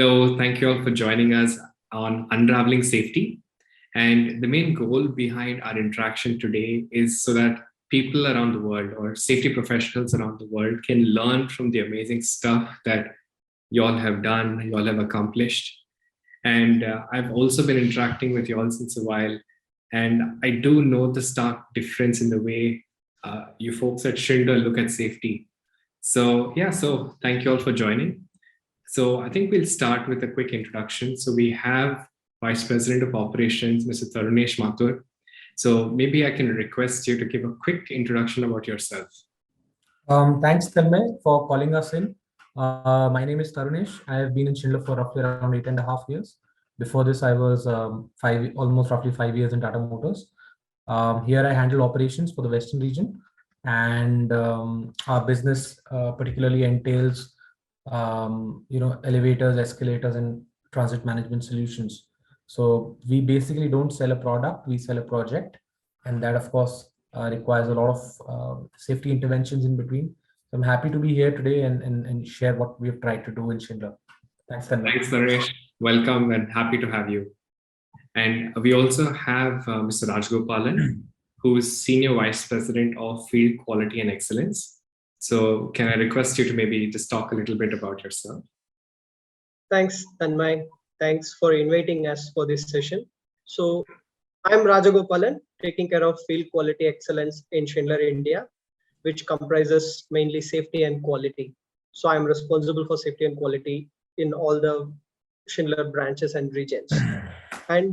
Hello, thank you all for joining us on Unraveling Safety. And the main goal behind our interaction today is so that people around the world or safety professionals around the world can learn from the amazing stuff that you all have done, you all have accomplished. And I've also been interacting with you all since a while. And I do know the stark difference in the way you folks at Schindler look at safety. So thank you all for joining. So I think we'll start with a quick introduction. So we have Vice President of Operations, Mr. Tarunesh Mathur. So maybe I can request you to give a quick introduction about yourself. Thanks, Thanmai, for calling us in. My name is Tarunesh. I have been in Schindler for roughly around 8.5 years. Before this, I was almost roughly 5 years in Tata Motors. Here, I handle operations for the Western region, and our business particularly entails, elevators, escalators, and transit management solutions. So we basically don't sell a product; we sell a project, and that, of course, requires a lot of safety interventions in between. So I'm happy to be here today and share what we've tried to do in Schindler. Thanks, Thanmai. Thanks, Naresh. Welcome and happy to have you. And we also have Mr. Raj Gopalan, who is Senior Vice President of Field Quality and Excellence. So can I request you to maybe just talk a little bit about yourself? Thanks, Thanmai. Thanks for inviting us for this session. So I'm Raj Gopalan, taking care of Field Quality Excellence in Schindler, India, which comprises mainly safety and quality. So I'm responsible for safety and quality in all the Schindler branches and regions. And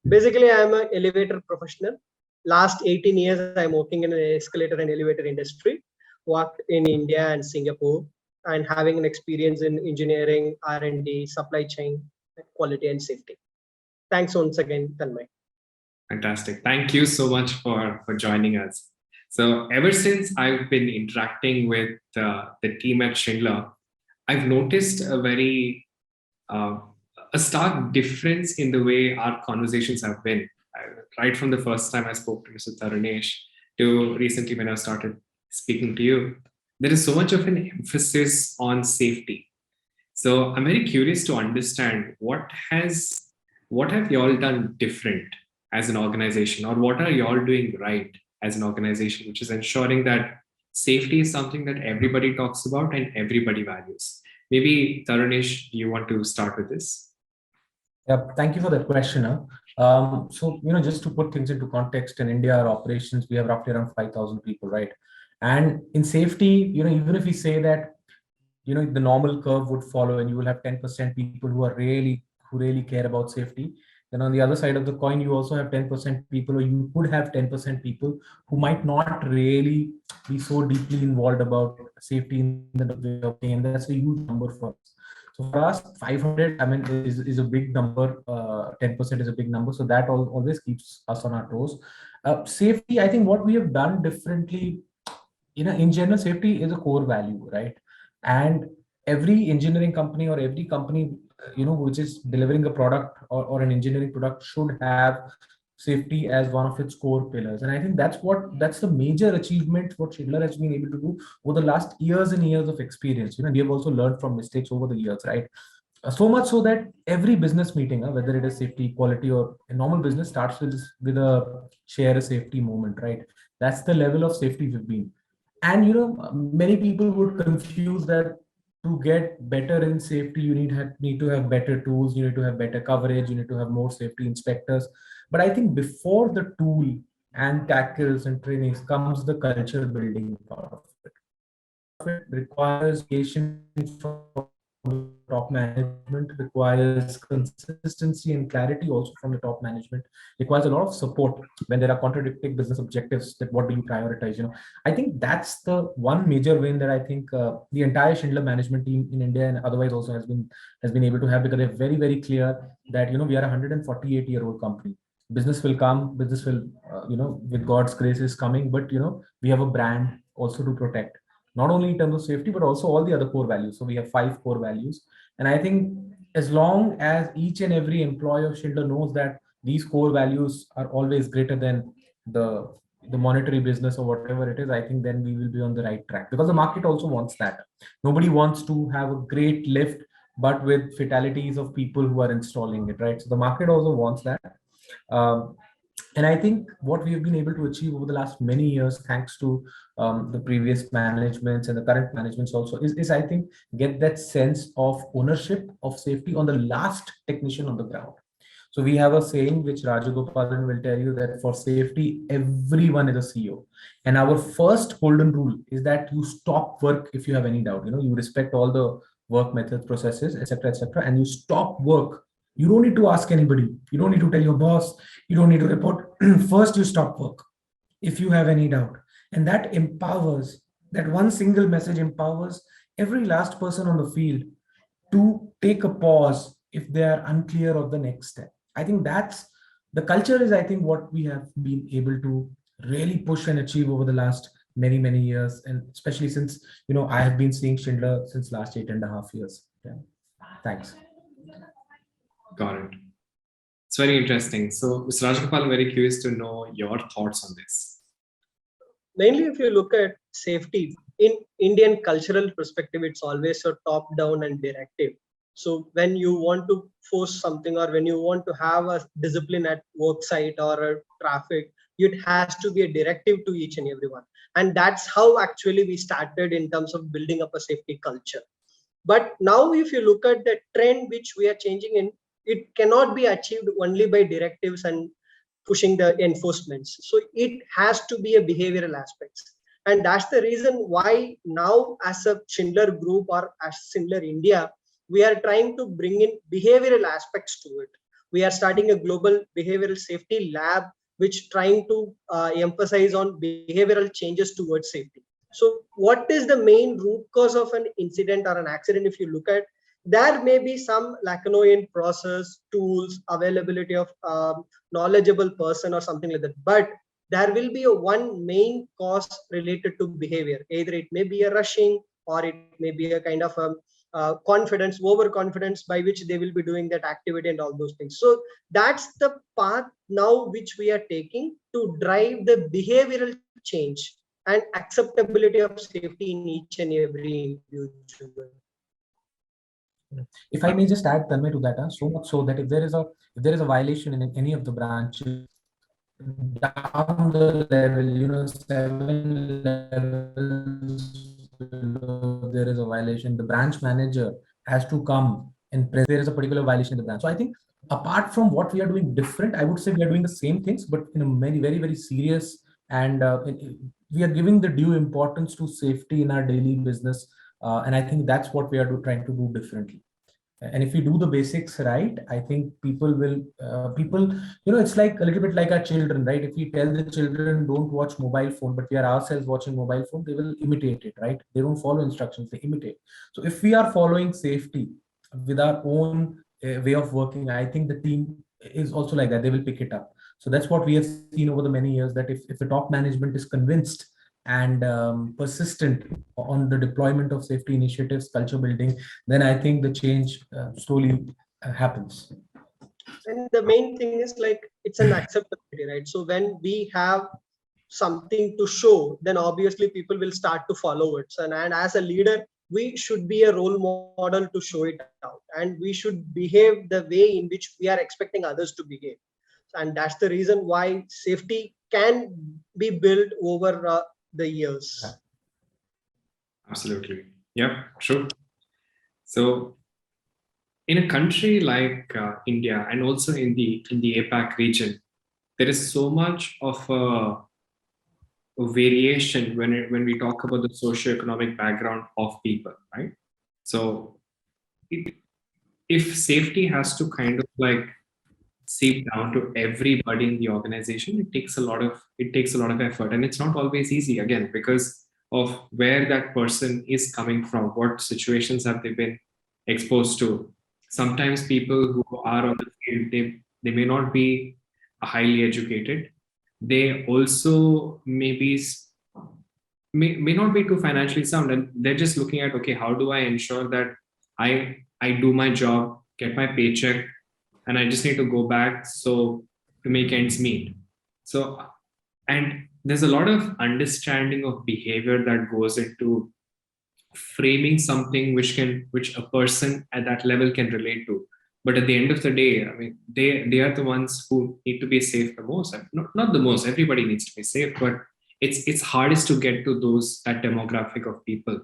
basically, I'm an elevator professional. Last 18 years, I'm working in an escalator and elevator industry, worked in India and Singapore, and having an experience in engineering, R&D, supply chain, quality and safety. Thanks once again, Thanmai. Fantastic. Thank you so much for joining us. So ever since I've been interacting with the team at Schindler, I've noticed a stark difference in the way our conversations have been. Right from the first time I spoke to Mr. Tarunesh to recently when I started speaking to you, there is so much of an emphasis on safety. So I'm very curious to understand what have you all done different as an organization, or what are you all doing right as an organization, which is ensuring that safety is something that everybody talks about and everybody values. Maybe Tarunesh, do you want to start with this? Yeah, thank you for that question. So, just to put things into context, in India, our operations, we have roughly around 5,000 people, right? And in safety, even if we say that, the normal curve would follow and you will have 10% people who really care about safety. Then on the other side of the coin, you also have 10% people, or you could have 10% people who might not really be so deeply involved about safety in the way of thing. And that's a huge number for us. So for us, 500, is a big number. 10% is a big number. So that always keeps us on our toes. Safety, I think what we have done differently, in general, safety is a core value, right? And every engineering company or every company, which is delivering a product or an engineering product should have safety as one of its core pillars. And I think that's the major achievement what Schindler has been able to do over the last years and years of experience. We have also learned from mistakes over the years, right? So much so that every business meeting, whether it is safety, quality, or a normal business, starts with a share a safety moment, right? That's the level of safety we've been. And many people would confuse that to get better in safety, you need to have better tools, you need to have better coverage, you need to have more safety inspectors. But I think before the tool and tackles and trainings comes the culture building part of it. It requires patience from top management, requires consistency and clarity also from the top management, requires a lot of support when there are contradicting business objectives. That what do you prioritize? I think that's the one major win that I think the entire Schindler management team in India and otherwise also has been able to have, because they're very, very clear that we are a 148-year-old company. Business will come, business will with God's grace is coming, but we have a brand also to protect, not only in terms of safety, but also all the other core values. So we have 5 core values. And I think as long as each and every employee of Schindler knows that these core values are always greater than the monetary business or whatever it is, I think then we will be on the right track, because the market also wants that. Nobody wants to have a great lift but with fatalities of people who are installing it, right? So the market also wants that. Um, and I think what we have been able to achieve over the last many years, thanks to the previous managements and the current managements also, is I think get that sense of ownership of safety on the last technician on the ground. So we have a saying which Rajgopalan will tell you that for safety, everyone is a CEO. And our first golden rule is that you stop work if you have any doubt. You respect all the work methods, processes, etc., and you stop work. You don't need to ask anybody. You don't need to tell your boss. You don't need to report. First, you stop work if you have any doubt. And that empowers, that one single message empowers every last person on the field to take a pause if they are unclear of the next step. I think that's the culture is, I think, what we have been able to really push and achieve over the last many, many years. And especially since, I have been seeing Schindler since last 8.5 years. Yeah. Thanks. Got it. It's very interesting. So, Mr. Rajgopal, I'm very curious to know your thoughts on this. Mainly, if you look at safety in Indian cultural perspective, it's always a top-down and directive. So when you want to force something, or when you want to have a discipline at work site or a traffic, it has to be a directive to each and everyone. And that's how actually we started in terms of building up a safety culture. But now if you look at the trend which we are changing in, it cannot be achieved only by directives and pushing the enforcements. So it has to be a behavioral aspects. And that's the reason why now as a Schindler group or as Schindler India, we are trying to bring in behavioral aspects to it. We are starting a global behavioral safety lab, which trying to emphasize on behavioral changes towards safety. So what is the main root cause of an incident or an accident? If you look at, there may be some Lacanoian process, tools, availability of knowledgeable person or something like that. But there will be a one main cause related to behavior. Either it may be a rushing, or it may be a kind of confidence, overconfidence, by which they will be doing that activity and all those things. So that's the path now which we are taking to drive the behavioral change and acceptability of safety in each and every individual. If I may just add, Tanmay, to that, so much so that if there is a violation in any of the branches, down the level, 7 levels below, there is a violation, the branch manager has to come and there is a particular violation in the branch. So I think apart from what we are doing different, I would say we are doing the same things, but in a very, very, very serious, and we are giving the due importance to safety in our daily business. And I think that's what we are trying to do differently. And if we do the basics right, I think people will, it's like a little bit like our children, right? If we tell the children don't watch mobile phone, but we are ourselves watching mobile phone, they will imitate it, right? They don't follow instructions, they imitate. So if we are following safety with our own way of working, I think the team is also like that. They will pick it up. So that's what we have seen over the many years, that if the top management is convinced and persistent on the deployment of safety initiatives, culture building, then I think the change slowly happens. And the main thing is like it's an acceptability, right? So when we have something to show, then obviously people will start to follow it. And as a leader, we should be a role model to show it out, and we should behave the way in which we are expecting others to behave. And that's the reason why safety can be built over the years. Absolutely. Yeah, true. So in a country like India, and also in the APAC region, there is so much of a variation when we talk about the socio-economic background of people, right? So if safety has to kind of like seep down to everybody in the organization, it takes a lot of effort, and it's not always easy, again, because of where that person is coming from, what situations have they been exposed to. Sometimes people who are on the field, they may not be highly educated. They also may not be too financially sound, and they're just looking at, okay, how do I ensure that I do my job, get my paycheck, and I just need to go back to make ends meet. So, and there's a lot of understanding of behavior that goes into framing something which a person at that level can relate to. But at the end of the day, I mean, they are the ones who need to be safe the most. Not the most. Everybody needs to be safe, but it's hardest to get to that demographic of people.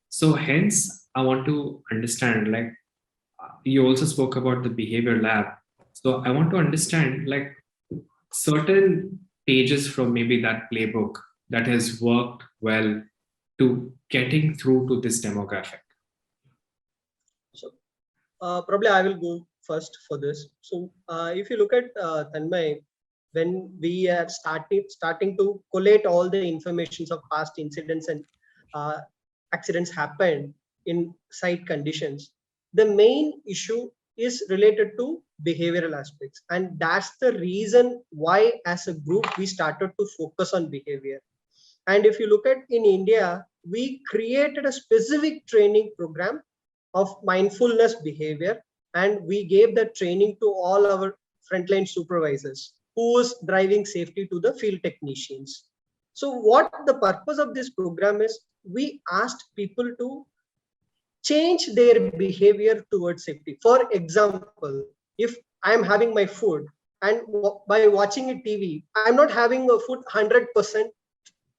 So hence, I want to understand, like, you also spoke about the behavior lab. So I want to understand, like, certain pages from maybe that playbook that has worked well to getting through to this demographic. So probably I will go first for this. So if you look at Thanmai, when we are starting to collate all the informations of past incidents and accidents happened in site conditions, the main issue is related to behavioral aspects, and that's the reason why as a group we started to focus on behavior. And if you look at in India, we created a specific training program of mindfulness behavior, and we gave that training to all our frontline supervisors who was driving safety to the field technicians. So what the purpose of this program is, we asked people to change their behavior towards safety. For example, if I'm having my food and by watching a TV, I'm not having a food 100%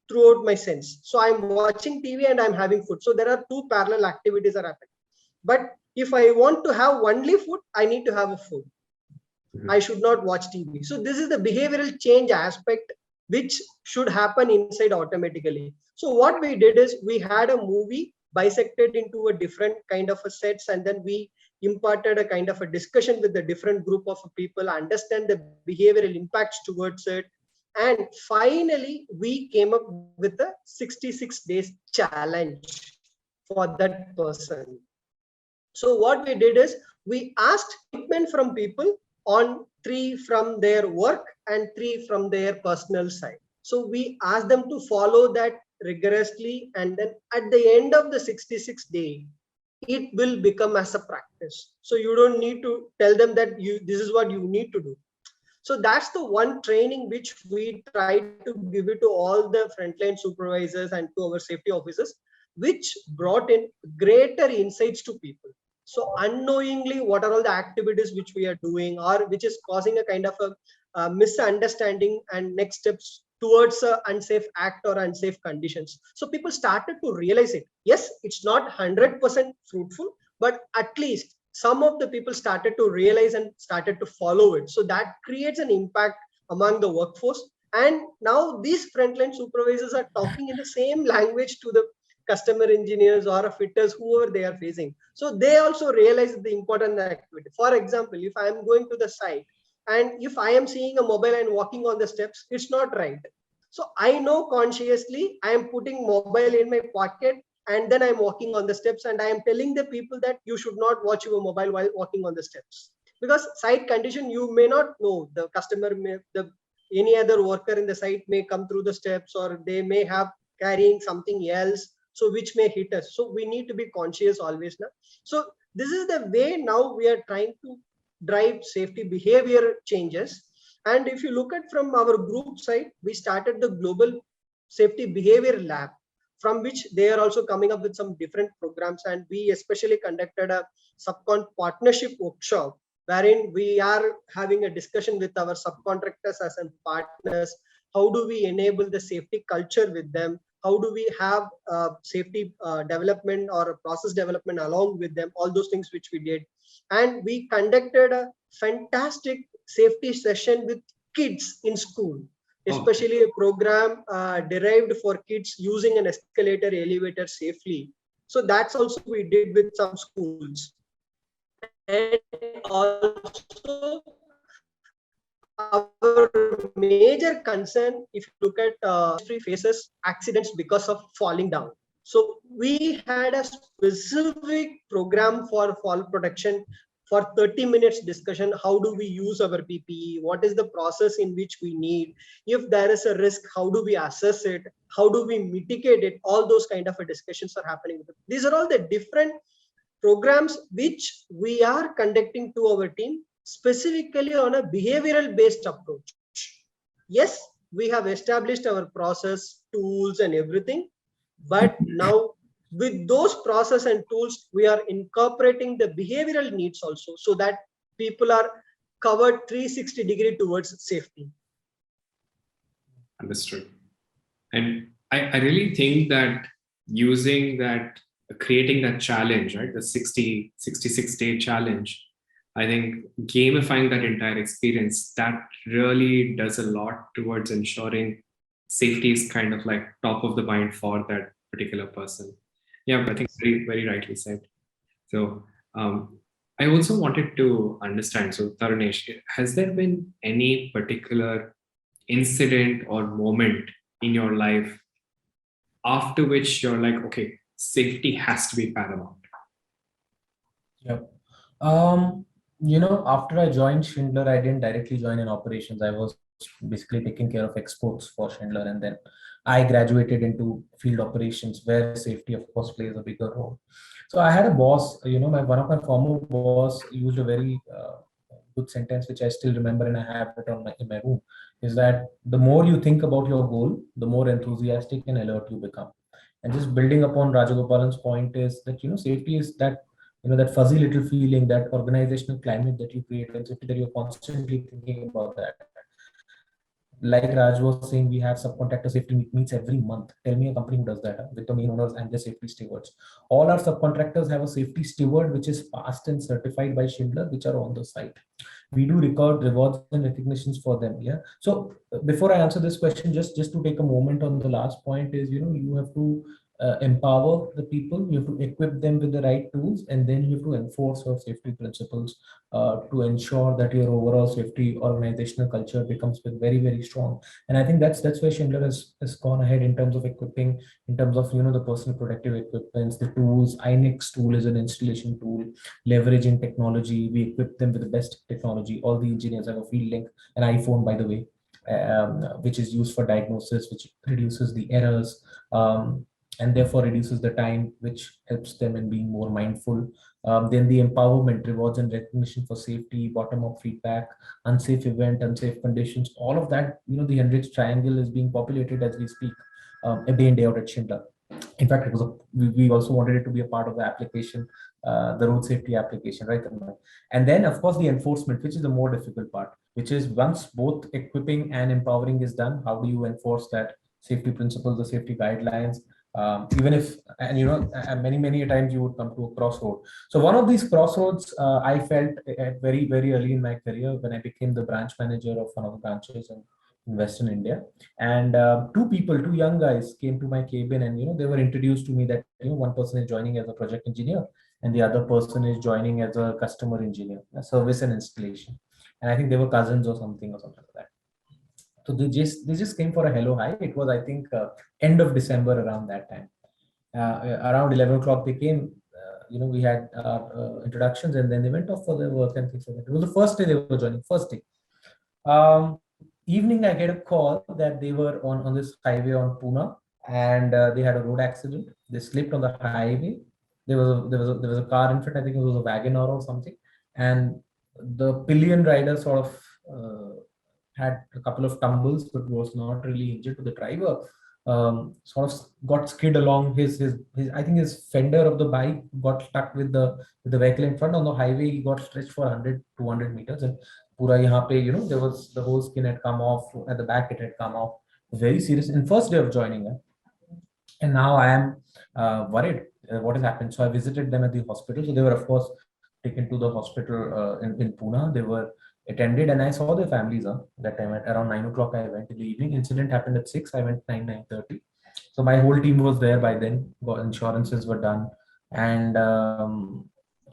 throughout my sense. So I'm watching TV and I'm having food. So there are two parallel activities are happening. But if I want to have only food, I need to have a food. I should not watch TV. So this is the behavioral change aspect which should happen inside automatically. So what we did is we had a movie bisected into a different kind of a sets, and then we imparted a kind of a discussion with the different group of people, understand the behavioral impacts towards it. And finally, we came up with a 66 days challenge for that person. So what we did is we asked commitment from people on 3 from their work and 3 from their personal side. So we asked them to follow that rigorously, and then at the end of the 66 day, it will become as a practice. So you don't need to tell them that this is what you need to do. So that's the one training which we try to give it to all the frontline supervisors and to our safety officers, which brought in greater insights to people. So unknowingly, what are all the activities which we are doing, or which is causing a kind of a misunderstanding and next steps towards a unsafe act or unsafe conditions. So people started to realize it. Yes, it's not 100% fruitful, but at least some of the people started to realize and started to follow it. So that creates an impact among the workforce. And now these frontline supervisors are talking in the same language to the customer engineers or fitters, whoever they are facing. So they also realize the important activity. For example, if I am going to the site and if I am seeing a mobile and walking on the steps, it's not right. So I know consciously I am putting mobile in my pocket and then I'm walking on the steps, and I am telling the people that you should not watch your mobile while walking on the steps, because site condition, you may not know, the customer may, any other worker in the site may come through the steps, or they may have carrying something else, so which may hit us. So we need to be conscious always now. So this is the way now we are trying to drive safety behavior changes. And if you look at from our group side, we started the global safety behavior lab, from which they are also coming up with some different programs. And we especially conducted a subcon partnership workshop, wherein we are having a discussion with our subcontractors as partners. How do we enable the safety culture with them? How do we have safety development or process development along with them? All those things which we did. And we conducted a fantastic safety session with kids in school, especially a program derived for kids using an escalator, elevator safely. So that's also we did with some schools. And also our major concern, if you look at industry faces accidents because of falling down. So we had a specific program for fall protection for 30 minutes discussion. How do we use our PPE? What is the process in which we need? If there is a risk, how do we assess it? How do we mitigate it? All those kind of discussions are happening. These are all the different programs which we are conducting to our team, specifically on a behavioral based approach. Yes, we have established our process, tools and everything, but now with those process and tools, we are incorporating the behavioral needs also, so that people are covered 360-degree towards safety. Understood. And I really think that using that, creating that challenge, right, the 66-day challenge, I think gamifying that entire experience, that really does a lot towards ensuring safety is kind of like top of the mind for that particular person. Yeah, I think very, very rightly said. So I also wanted to understand, so Tarunesh, has there been any particular incident or moment in your life after which you're like, okay, safety has to be paramount? Yeah. After I joined Schindler, I didn't directly join in operations. I was basically taking care of exports for Schindler, and then I graduated into field operations, where safety, of course, plays a bigger role. So I had a boss. My one of my former boss used a very good sentence, which I still remember, and I have it in my room. Is that the more you think about your goal, the more enthusiastic and alert you become. And just building upon Rajgopalan's point is that safety is that that fuzzy little feeling, that organizational climate that you create, and safety, that you're constantly thinking about that. Like Raj was saying, we have subcontractor safety meets every month. Tell me a company who does that, with the main owners and the safety stewards. All our subcontractors have a safety steward which is passed and certified by Schindler, which are on the site. We do record rewards and recognitions for them. Yeah. So before I answer this question, just to take a moment on the last point is, you have to empower the people, you have to equip them with the right tools, and then you have to enforce your safety principles to ensure that your overall safety organizational culture becomes very, very strong. And I think that's where Schindler has gone ahead in terms of equipping, in terms of the personal protective equipments, the tools. INEX tool is an installation tool, leveraging technology. We equip them with the best technology. All the engineers have a field link, an iPhone, by the way, which is used for diagnosis, which reduces the errors. And therefore reduces the time, which helps them in being more mindful. Then the empowerment, rewards and recognition for safety, bottom-up feedback, unsafe event, unsafe conditions, all of that, the Enrich triangle is being populated as we speak, day in, day out at Schindler. In fact, it was we also wanted it to be a part of the application, the road safety application, right? And then, of course, the enforcement, which is the more difficult part, which is once both equipping and empowering is done, how do you enforce that safety principles, the safety guidelines? Even if, and many times you would come to a crossroad. So one of these crossroads I felt at very, very early in my career, when I became the branch manager of one of the branches in Western India. And two young guys came to my cabin, and they were introduced to me that one person is joining as a project engineer, and the other person is joining as a customer engineer, a service and installation. And I think they were cousins or something like that. So they just came for a hello hi. It was, I think, end of December, around that time. Around 11 o'clock they came. We had introductions, and then they went off for their work and things like that. It was the first day they were joining. First day. Evening, I get a call that they were on this highway on Pune, and they had a road accident. They slipped on the highway. There was a car in front. I think it was a wagon or something, and the pillion rider sort of had a couple of tumbles, but was not really injured. To the driver, sort of got skid along his I think his fender of the bike got stuck with the vehicle in front. On the highway, he got stretched for 100-200 meters, and pura yahan pe, there was, the whole skin had come off at the back. It had come off. Very serious. In first day of joining it, and now I am worried what has happened. So I visited them at the hospital. So they were, of course, taken to the hospital in Pune. They were attended, and I saw their families that time. At around 9 o'clock, I went in the evening. Incident happened at 6. I went 9:30. So my whole team was there by then. Insurances were done, and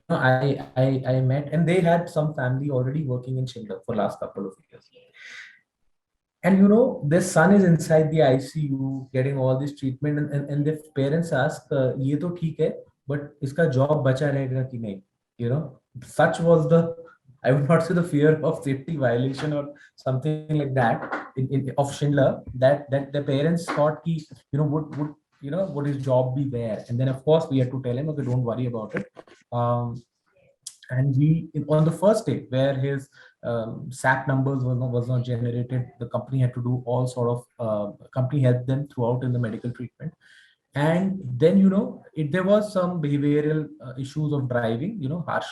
I met, and they had some family already working in Schindler for last couple of years. And their son is inside the ICU getting all this treatment, and their parents ask, "Ye to theek hai, but iska job bacha rahega ki nahi?" Such was the, I would not say the fear of safety violation or something like that of Schindler, that the parents thought he, would his job be there? And then, of course, we had to tell him, okay, don't worry about it. And we, on the first day, where his SAP numbers was not generated, the company had to do all sort of company helped them throughout in the medical treatment. And then, there was some behavioral issues of driving, harsh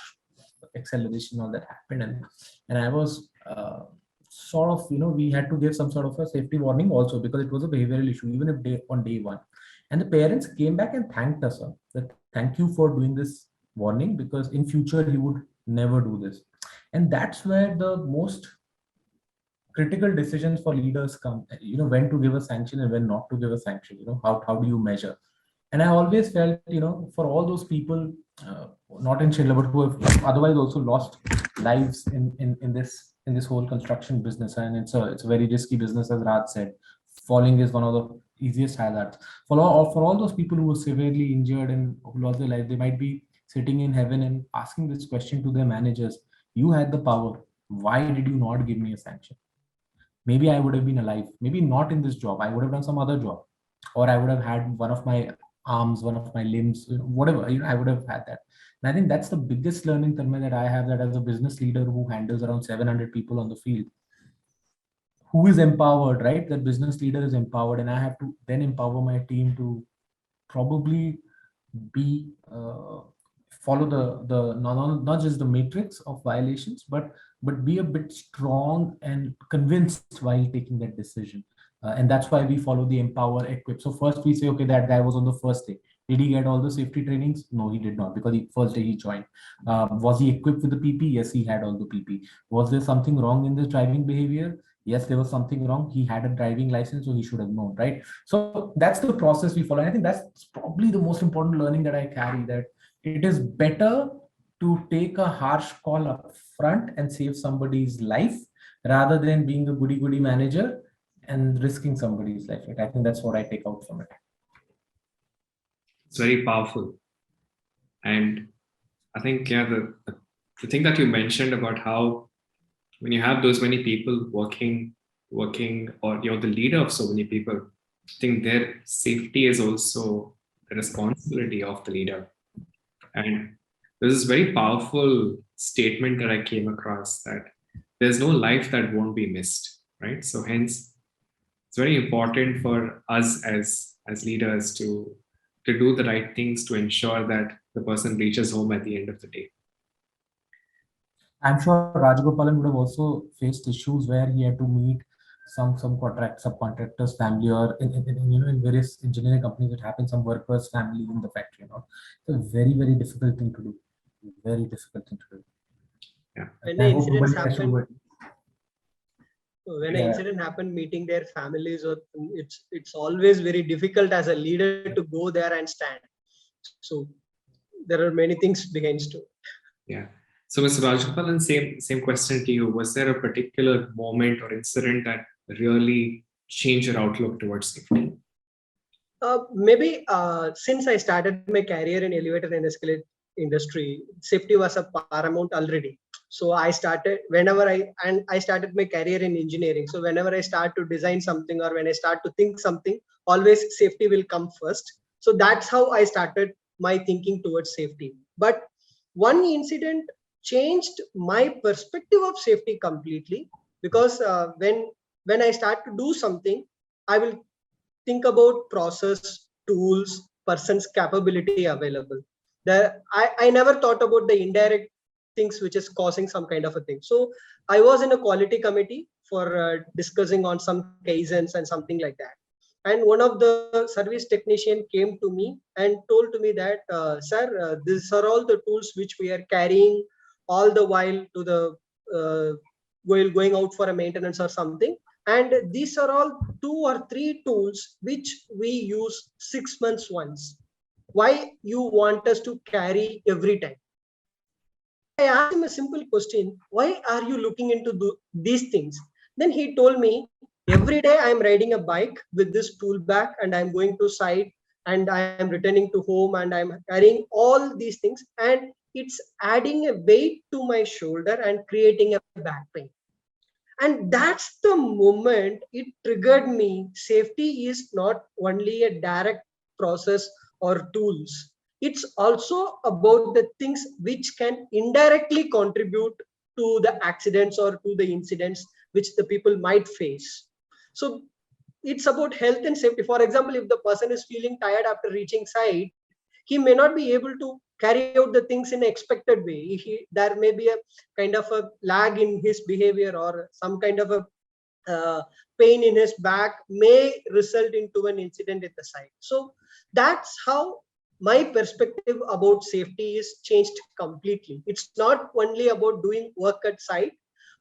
acceleration, all that happened. And I was sort of, we had to give some sort of a safety warning also, because it was a behavioral issue, even if on day one. And the parents came back and thanked us, that thank you for doing this warning, because in future he would never do this. And that's where the most critical decisions for leaders come, when to give a sanction and when not to give a sanction, how do you measure? And I always felt, for all those people, not in Schindler, but who have otherwise also lost lives in this whole construction business. And it's a very risky business, as Raj said. Falling is one of the easiest hazards. For all those people who were severely injured and who lost their life, they might be sitting in heaven and asking this question to their managers: you had the power, why did you not give me a sanction? Maybe I would have been alive, maybe not in this job, I would have done some other job, or I would have had one of my arms, one of my limbs, whatever, I would have had that. And I think that's the biggest learning, Tanmay, that I have, that as a business leader who handles around 700 people on the field, who is empowered, right? That business leader is empowered, and I have to then empower my team to probably be follow the not just the matrix of violations, but be a bit strong and convinced while taking that decision. And that's why we follow the empower, equip. So first we say, okay, that guy was on the first day, did he get all the safety trainings? No, he did not, because first day he joined. Was he equipped with the PP? Yes, he had all the PP. Was there something wrong in this driving behavior? Yes, there was something wrong. He had a driving license, so he should have known, right? So that's the process we follow. And I think that's probably the most important learning that I carry, that it is better to take a harsh call up front and save somebody's life, rather than being a goody manager and risking somebody's life. Right? I think that's what I take out from it. It's very powerful. And I think, yeah, the thing that you mentioned about how when you have those many people working, or you're the leader of so many people, I think their safety is also the responsibility of the leader. And there's this very powerful statement that I came across, that there's no life that won't be missed, right? So hence, it's very important for us as leaders to do the right things to ensure that the person reaches home at the end of the day. I'm sure Rajgopalan would have also faced issues where he had to meet some subcontractors' family, or in various engineering companies it happens, some workers' family in the factory. It's a very, very difficult thing to do. Very difficult thing to do. Yeah. When the incidents happen, when an incident happened, meeting their families, or it's always very difficult as a leader to go there and stand. So there are many things behind it. Yeah. So, Mr. Rajgopalan, same question to you. Was there a particular moment or incident that really changed your outlook towards safety? Maybe since I started my career in elevator and escalator industry, safety was a paramount already. So I started I started my career in engineering. So whenever I start to design something, or when I start to think something, always safety will come first. So that's how I started my thinking towards safety. But one incident changed my perspective of safety completely, because when I start to do something, I will think about process, tools, person's capability available. I never thought about the indirect things which is causing some kind of a thing. So I was in a quality committee for discussing on some cases and something like that. And one of the service technician came to me and told to me that, sir, these are all the tools which we are carrying all the while to the while going out for a maintenance or something. And these are all 2 or 3 tools which we use 6 months once. Why you want us to carry every time? I asked him a simple question: why are you looking into these things? Then he told me, every day I'm riding a bike with this tool bag, and I'm going to site, and I am returning to home, and I'm carrying all these things, and it's adding a weight to my shoulder and creating a back pain. And that's the moment it triggered me. Safety is not only a direct process or tools. It's also about the things which can indirectly contribute to the accidents or to the incidents which the people might face. So it's about health and safety. For example, if the person is feeling tired after reaching site, he may not be able to carry out the things in an expected way. There may be a kind of a lag in his behavior, or some kind of a pain in his back may result into an incident at the site. So that's how my perspective about safety is changed completely. It's not only about doing work at site.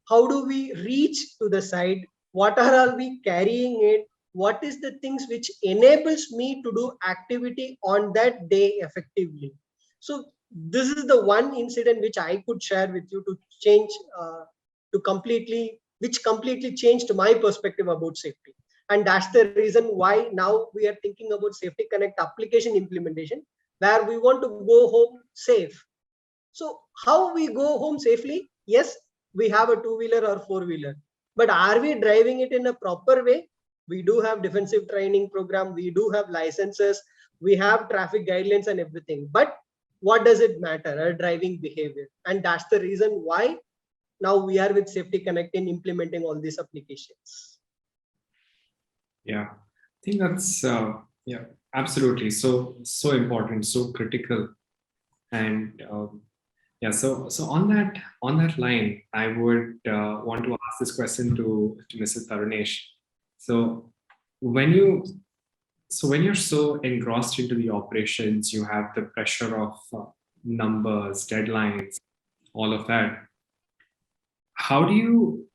How do we reach to the site? What are we carrying it? What is the things which enables me to do activity on that day effectively? So this is the one incident which I could share with you to change, to completely, which completely changed my perspective about safety. And that's the reason why now we are thinking about SafetyConnect application implementation, where we want to go home safe. So how we go home safely? Yes, we have a two-wheeler or four-wheeler, but are we driving it in a proper way? We do have defensive training program, we do have licenses, we have traffic guidelines and everything. But what does it matter? Our driving behavior. And that's the reason why now we are with SafetyConnect in implementing all these applications. Yeah, I think that's yeah, absolutely so important, so critical. And yeah, so on that line, I would want to ask this question to Mrs. Tarunesh. So when you when you're so engrossed into the operations, you have the pressure of numbers, deadlines, all of that. How do you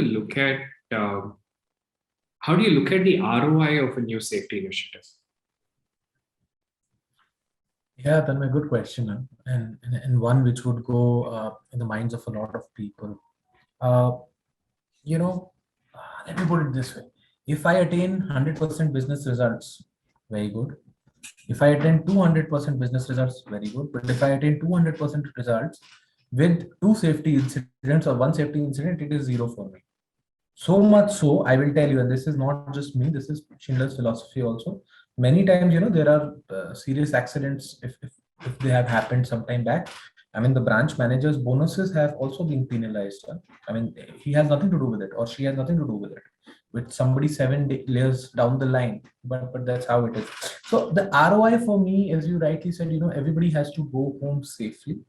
look at the ROI of a new safety initiative? Yeah, that's a good question, and one which would go in the minds of a lot of people. You know, let me put it this way: if I attain 100% business results, very good. If I attain 200% business results, very good. But if I attain 200% results with two safety incidents or one safety incident, it is zero for me. So much so, I will tell you, and this is not just me, this is Schindler's philosophy also. Many times, there are serious accidents if they have happened some time back. I mean, the branch manager's bonuses have also been penalized. I mean, he has nothing to do with it, or she has nothing to do with it, with somebody 7 years down the line. But that's how it is. So the ROI for me, as you rightly said, everybody has to go home safely.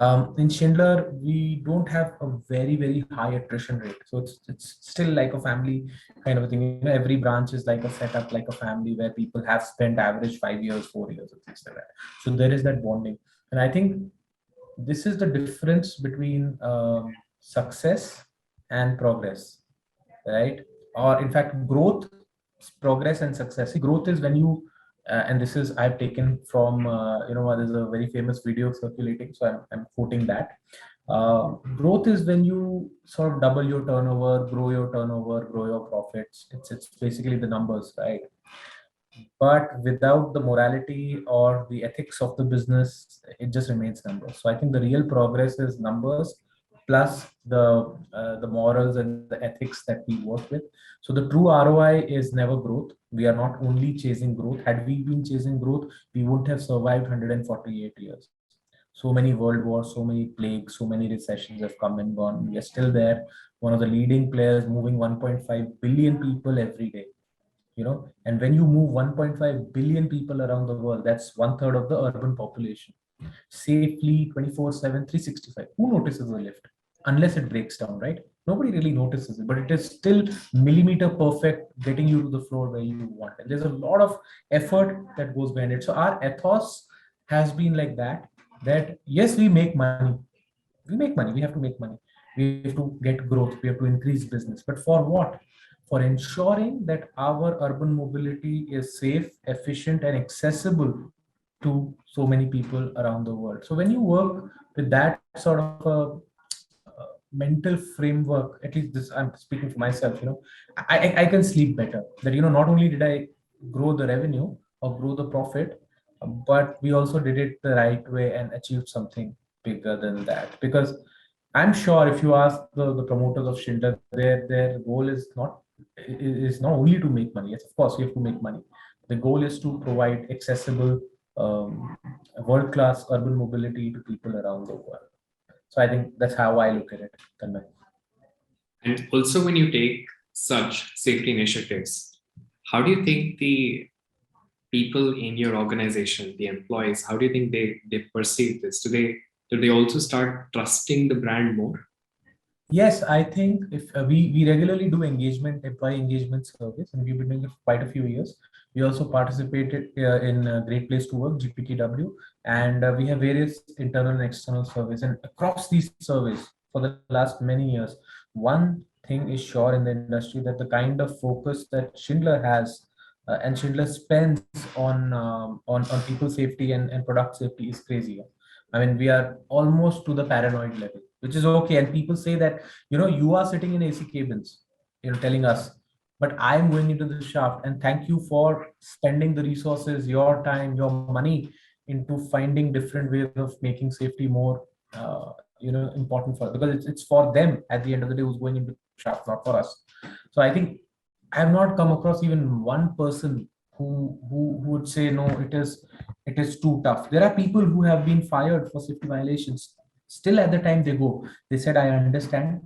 In Schindler, we don't have a very high attrition rate, so it's still like a family kind of a thing. Every branch is like a setup, like a family where people have spent average 5 years, 4 years, and things like that. So there is that bonding, and I think this is the difference between success and progress, right? Or in fact, growth, progress, and success. Growth is when you and this is I've taken from there's a very famous video circulating, so I'm quoting that. Growth is when you sort of double your turnover, grow your profits. It's basically the numbers, right? But without the morality or the ethics of the business, it just remains numbers. So I think the real progress is numbers plus the morals and the ethics that we work with. So the true ROI is never growth. We are not only chasing growth. Had we been chasing growth, we wouldn't have survived 148 years. So many world wars, so many plagues, so many recessions have come and gone. We are still there. One of the leading players, moving 1.5 billion people every day. And when you move 1.5 billion people around the world, that's 1/3 of the urban population, safely 24/7, 365. Who notices the lift? Unless it breaks down, right? Nobody really notices it, but it is still millimeter perfect, getting you to the floor where you want. And there's a lot of effort that goes behind it. So our ethos has been like that yes, we make money. We have to make money. We have to get growth. We have to increase business. But for what? For ensuring that our urban mobility is safe, efficient, and accessible to so many people around the world. So when you work with that sort of a mental framework, at least this, I'm speaking for myself, I can sleep better. That, not only did I grow the revenue or grow the profit, but we also did it the right way and achieved something bigger than that. Because I'm sure if you ask the promoters of Schindler, their goal is not only to make money. Yes, of course, we have to make money. The goal is to provide accessible, world-class urban mobility to people around the world. So I think that's how I look at it, Thanmai. And also, when you take such safety initiatives, how do you think the people in your organization, the employees, how do you think they perceive this? Do they also start trusting the brand more? Yes, I think if we regularly do employee engagement surveys, and we've been doing it for quite a few years. We also participated in Great Place to Work (GPTW), and we have various internal and external surveys. And across these surveys for the last many years, one thing is sure in the industry, that the kind of focus that Schindler has and Schindler spends on people safety and product safety is crazy. I mean, we are almost to the paranoid level, which is okay. And people say that, you are sitting in AC cabins, telling us, but I'm going into the shaft, and thank you for spending the resources, your time, your money into finding different ways of making safety more, important for, because it's for them at the end of the day who's going into the shaft, not for us. So I think I have not come across even one person who would say no, it is too tough. There are people who have been fired for safety violations. Still, at the time they go, they said, I understand.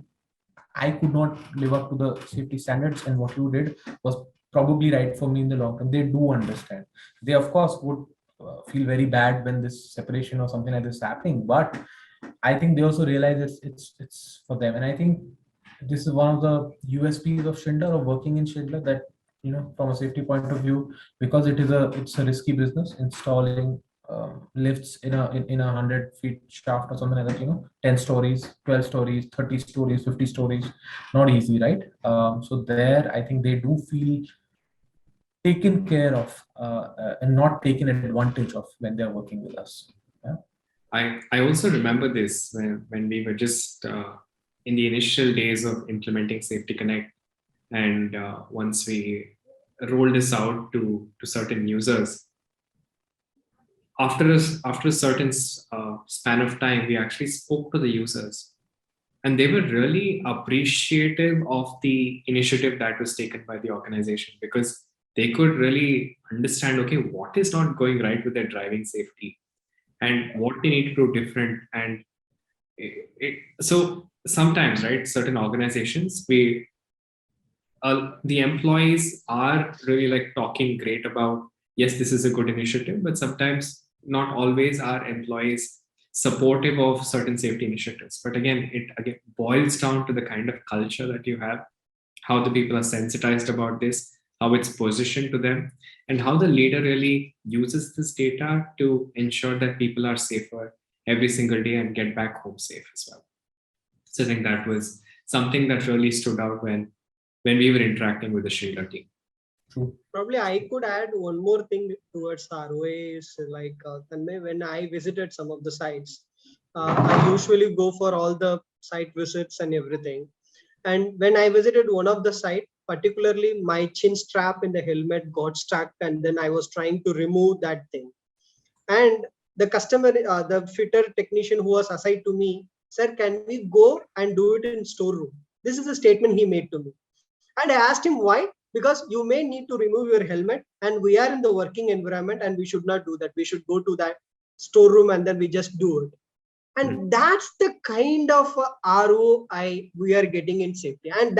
I could not live up to the safety standards, and what you did was probably right for me in the long term. They do understand. They, of course, would feel very bad when this separation or something like this is happening, but I think they also realize it's for them. And I think this is one of the USPs of Schindler, or working in Schindler, that, from a safety point of view, because it's a risky business, installing lifts in a 100 feet shaft or something like that, 10 stories, 12 stories, 30 stories, 50 stories, not easy, right? So there, I think they do feel taken care of, and not taken advantage of when they're working with us. Yeah. I also remember this when we were just in the initial days of implementing SafetyConnect, and once we rolled this out to certain users, after a certain span of time, we actually spoke to the users, and they were really appreciative of the initiative that was taken by the organization, because they could really understand, okay, what is not going right with their driving safety and what they need to do different. And so sometimes, right, certain organizations, the employees are really like talking great about, yes, this is a good initiative, but sometimes not always are employees supportive of certain safety initiatives. But again, it again boils down to the kind of culture that you have, how the people are sensitized about this, how it's positioned to them, and how the leader really uses this data to ensure that people are safer every single day and get back home safe as well. So I think that was something that really stood out when we were interacting with the Schindler team. True. Probably I could add one more thing towards ROA is like Thanmai, when I visited some of the sites, I usually go for all the site visits and everything. And when I visited one of the site, particularly my chin strap in the helmet got stuck, and then I was trying to remove that thing. And the customer, the fitter technician who was assigned to me, said, "Can we go and do it in storeroom?" This is a statement he made to me. And I asked him why, because you may need to remove your helmet, and we are in the working environment, and we should not do that. We should go to that storeroom and then we just do it. And that's the kind of ROI we are getting in safety. And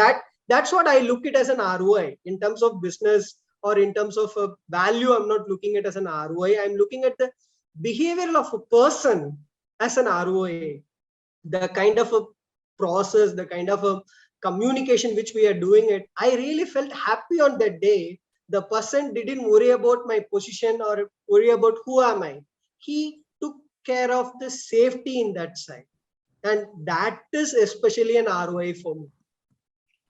that's what I look at as an ROI in terms of business, or in terms of value. I'm not looking at it as an ROI. I'm looking at the behavior of a person as an ROI. The kind of a process, the kind of a communication which we are doing it, I really felt happy on that day. The person didn't worry about my position or worry about who am I. He took care of the safety in that side, and that is especially an ROI for me.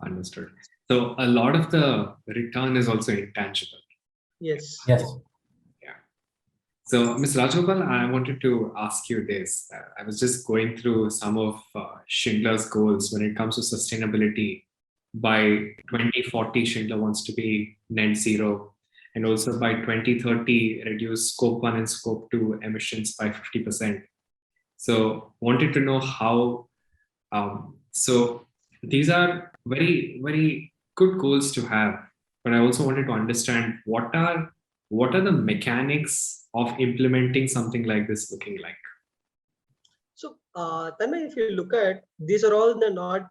Understood. So a lot of the return is also intangible. Yes. Yes. So, Ms. Rajgopalan, I wanted to ask you this. I was just going through some of Schindler's goals when it comes to sustainability. By 2040, Schindler wants to be net zero, and also by 2030, reduce scope 1 and scope 2 emissions by 50%. So, wanted to know how. So, these are very, very good goals to have, but I also wanted to understand what are the mechanics of implementing something like this looking like? So, Thanmai, if you look at, these are all the not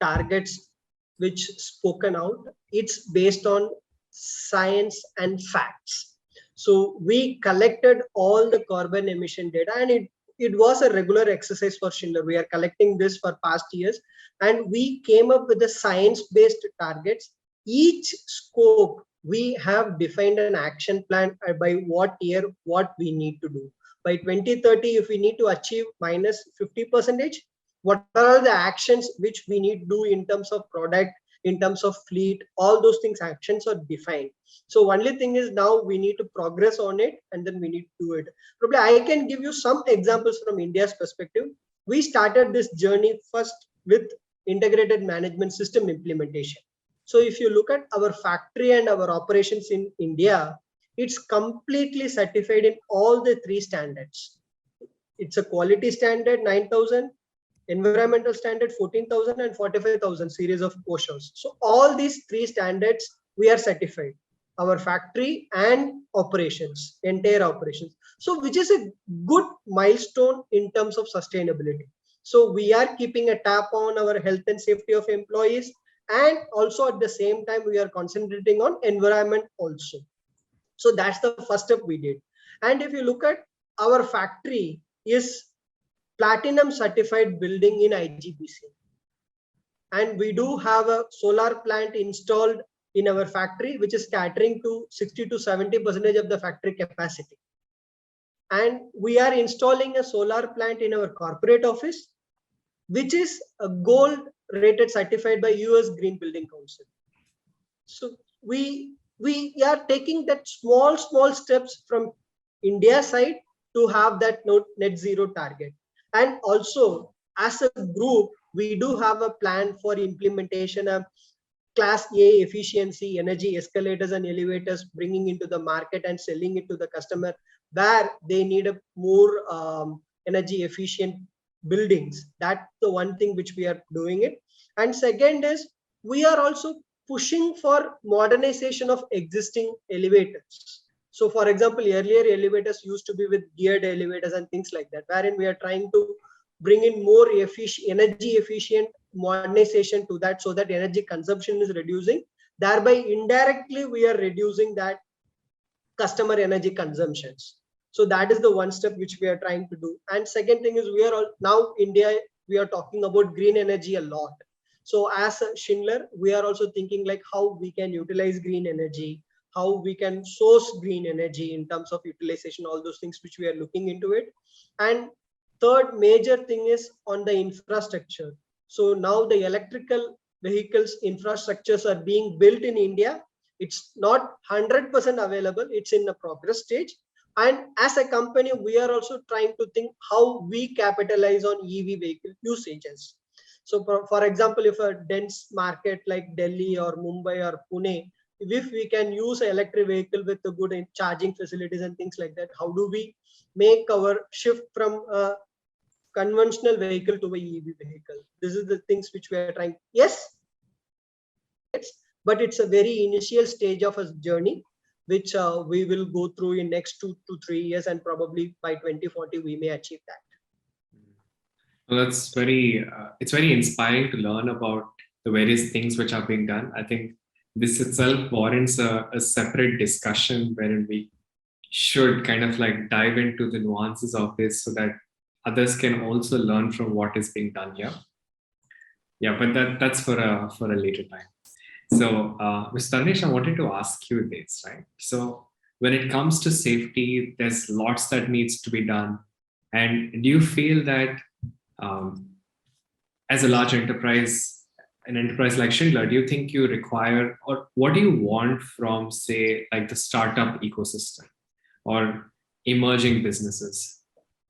targets which spoken out. It's based on science and facts. So we collected all the carbon emission data, and it was a regular exercise for Schindler. We are collecting this for past years, and we came up with the science-based targets. Each scope, we have defined an action plan by what year, what we need to do. By 2030, if we need to achieve minus 50%, what are the actions which we need to do in terms of product, in terms of fleet, all those things, actions are defined. So only thing is now we need to progress on it, and then we need to do it. Probably I can give you some examples from India's perspective. We started this journey first with integrated management system implementation. So if you look at our factory and our operations in India, it's completely certified in all the three standards. It's a quality standard 9000, environmental standard 14,000, and 45,000 series of OSHAs. So all these three standards we are certified, our factory and operations, entire operations. So which is a good milestone in terms of sustainability. So we are keeping a tap on our health and safety of employees, and also at the same time we are concentrating on environment also. So that's the first step we did. And if you look at our factory is platinum certified building in IGBC, and we do have a solar plant installed in our factory which is catering to 60 to 70% of the factory capacity. And we are installing a solar plant in our corporate office which is a gold rated certified by US Green Building Council. So we are taking that small steps from India side to have that net zero target. And also as a group, we do have a plan for implementation of class A efficiency energy escalators and elevators, bringing into the market and selling it to the customer where they need a more energy efficient buildings. That's the one thing which we are doing it. And second is we are also pushing for modernization of existing elevators. So for example, earlier elevators used to be with geared elevators and things like that, wherein we are trying to bring in more energy efficient modernization to that, so that energy consumption is reducing. Thereby indirectly we are reducing that customer energy consumptions. So that is the one step which we are trying to do. And second thing is we are all now India, we are talking about green energy a lot. So as a Schindler, we are also thinking like how we can utilize green energy, how we can source green energy in terms of utilization, all those things which we are looking into it. And third major thing is on the infrastructure. So now the electrical vehicles infrastructures are being built in India. It's not 100% available. It's in the progress stage. And as a company, we are also trying to think how we capitalize on EV vehicle usages. So for example, if a dense market like Delhi or Mumbai or Pune, if we can use an electric vehicle with the good charging facilities and things like that, how do we make our shift from a conventional vehicle to a EV vehicle? This is the things which we are trying. Yes, but it's a very initial stage of a journey, which we will go through in next 2 to 3 years, and probably by 2040 we may achieve that. Well, that's it's very inspiring to learn about the various things which are being done. I think this itself warrants a separate discussion wherein we should kind of like dive into the nuances of this so that others can also learn from what is being done here. Yeah, but that's for a later time. So, Mr. Tarunesh, I wanted to ask you this, right? So, when it comes to safety, there's lots that needs to be done. And do you feel that as a large enterprise, an enterprise like Schindler, do you think you require, or what do you want from, say, like the startup ecosystem or emerging businesses?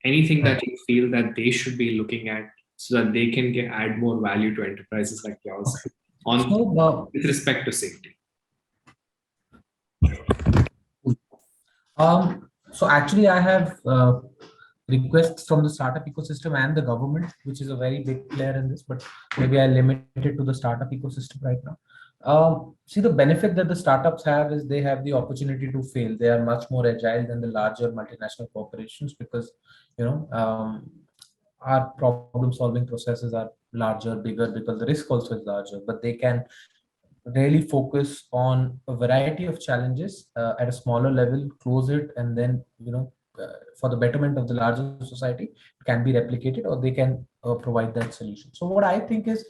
Anything that you feel that they should be looking at so that they can add more value to enterprises like yours with respect to safety? So actually, I have requests from the startup ecosystem and the government, which is a very big player in this, but maybe I limit it to the startup ecosystem right now. See, the benefit that the startups have is they have the opportunity to fail. They are much more agile than the larger multinational corporations because, our problem solving processes are larger, bigger, because the risk also is larger, but they can really focus on a variety of challenges at a smaller level, close it, and then for the betterment of the larger society, it can be replicated, or they can provide that solution. So what I think is,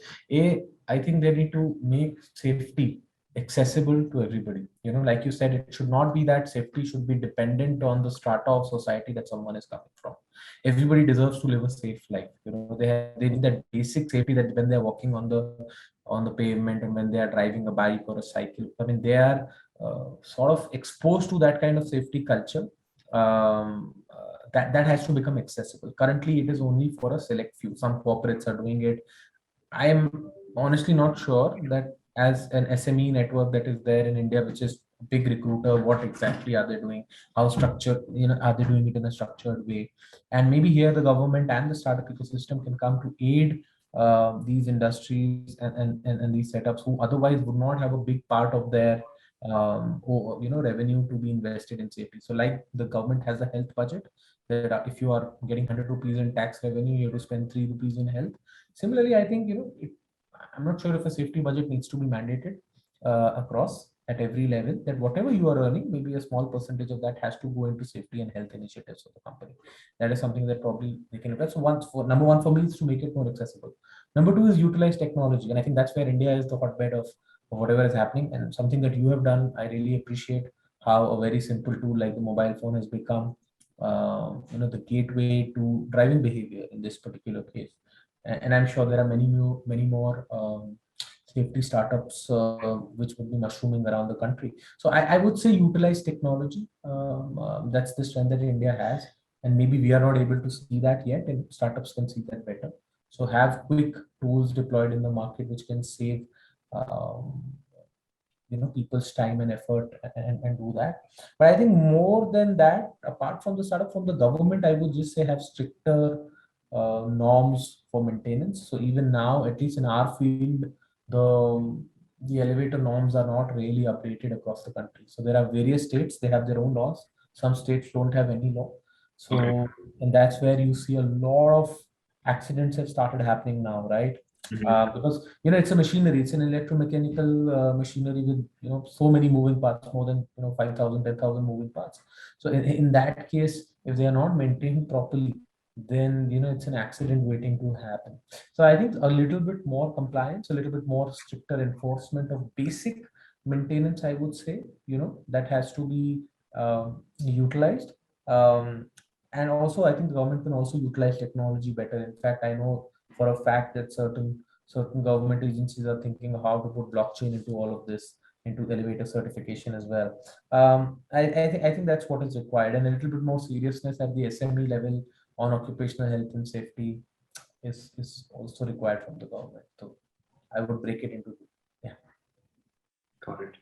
I think they need to make safety accessible to everybody. Like you said, it should not be that safety should be dependent on the strata of society that someone is coming from. Everybody deserves to live a safe life. They need that basic safety, that when they're walking on the pavement and when they are driving a bike or a cycle, I mean, they are sort of exposed to that kind of safety culture. That has to become accessible. Currently, it is only for a select few. Some corporates are doing it. I am honestly not sure that as an SME network that is there in India, which is a big recruiter, what exactly are they doing? How structured, are they doing it in a structured way? And maybe here the government and the startup ecosystem can come to aid these industries and these setups who otherwise would not have a big part of their revenue to be invested in safety. So like the government has a health budget, that if you are getting 100 rupees in tax revenue, you have to spend 3 rupees in health. Similarly, I think, I'm not sure if a safety budget needs to be mandated across at every level, that whatever you are earning, maybe a small percentage of that has to go into safety and health initiatives of the company. That is something that probably they can look at. So number one for me is to make it more accessible. Number two is utilize technology. And I think that's where India is the hotbed of whatever is happening, and something that you have done. I really appreciate how a very simple tool like the mobile phone has become the gateway to driving behavior in this particular case. And I'm sure there are many more safety startups which would be mushrooming around the country. So I would say utilize technology. That's the strength that India has, and maybe we are not able to see that yet, and startups can see that better. So have quick tools deployed in the market which can save um, people's time and effort, and do that. But I think more than that, apart from the startup, from the government, I would just say have stricter norms for maintenance. So even now, at least in our field, the elevator norms are not really updated across the country. So there are various states, they have their own laws. Some states don't have any law. So Okay. and that's where you see a lot of accidents have started happening now, right? Because it's a machinery, it's an electromechanical machinery with so many moving parts, more than 5,000, 10,000 moving parts. So in that case, if they are not maintained properly, then it's an accident waiting to happen. So I think a little bit more compliance, a little bit more stricter enforcement of basic maintenance, I would say, that has to be utilized. And also, I think the government can also utilize technology better. In fact, I know for a fact that certain government agencies are thinking how to put blockchain into all of this, into elevator certification as well. I think that's what is required, and a little bit more seriousness at the SME level on occupational health and safety is also required from the government. So I would break it into two. Yeah. Got it.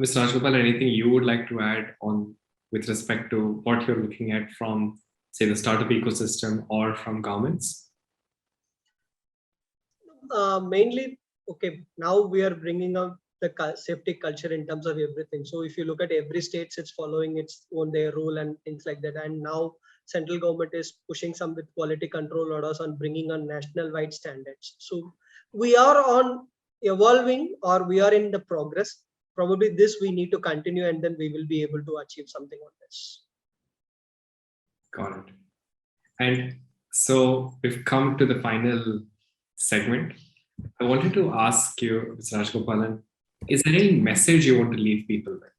Mr. Rajgopal, anything you would like to add on with respect to what you're looking at from, say, the startup ecosystem or from governments? Mainly, okay, now we are bringing up the safety culture in terms of everything. So if you look at every state, it's following its own their rule and things like that. And now central government is pushing some with quality control orders on bringing on national wide standards. So we are on evolving, or we are in the progress. Probably this we need to continue, and then we will be able to achieve something on this. Got it. And so we've come to the final segment. I wanted to ask you, Mr. Rajgopalan, is there any message you want to leave people with?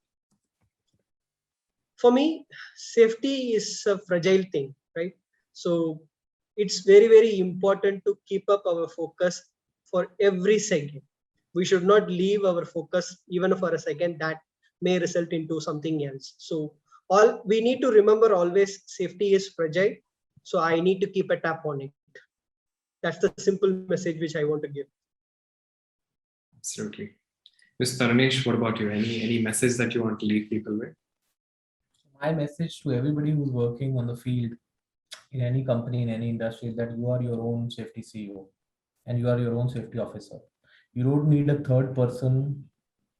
For me, safety is a fragile thing, right? So it's very, very important to keep up our focus for every second. We should not leave our focus even for a second. That may result into something else. So all we need to remember always, safety is fragile. So I need to keep a tap on it. That's the simple message which I want to give. Absolutely. Mr. Tarunesh, what about you? Any message that you want to leave people with? My message to everybody who's working on the field in any company, in any industry, is that you are your own safety CEO and you are your own safety officer. You don't need a third person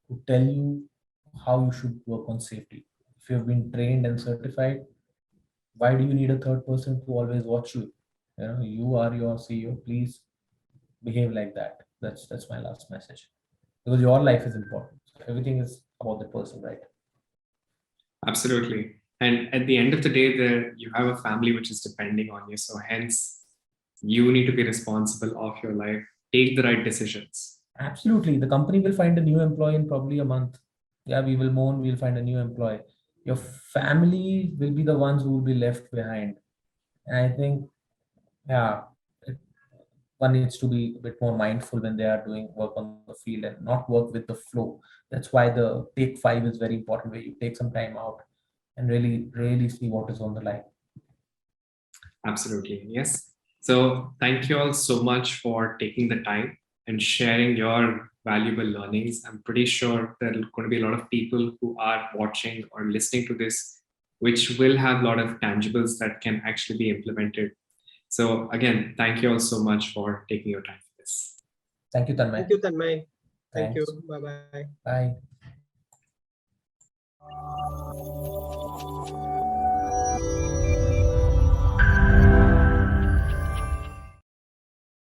to tell you how you should work on safety. If you have been trained and certified, why do you need a third person to always watch you? You are your CEO. Please behave like that. That's my last message. because your life is important. Everything is about the person, right? Absolutely. And at the end of the day, there you have a family which is depending on you. So hence, you need to be responsible of your life. Take the right decisions. Absolutely. The company will find a new employee in probably a month. Yeah, we will mourn, we'll find a new employee. Your family will be the ones who will be left behind. And I think, yeah, it, one needs to be a bit more mindful when they are doing work on the field and not work with the flow. That's why the take five is very important, where you take some time out and really, really see what is on the line. Absolutely. Yes. So thank you all so much for taking the time and sharing your valuable learnings. I'm pretty sure there are going to be a lot of people who are watching or listening to this, which will have a lot of tangibles that can actually be implemented. So again, thank you all so much for taking your time for this. Thank you, Tanmay. Thank you, Thanmai. Thank you. Thanks. Bye-bye. Bye.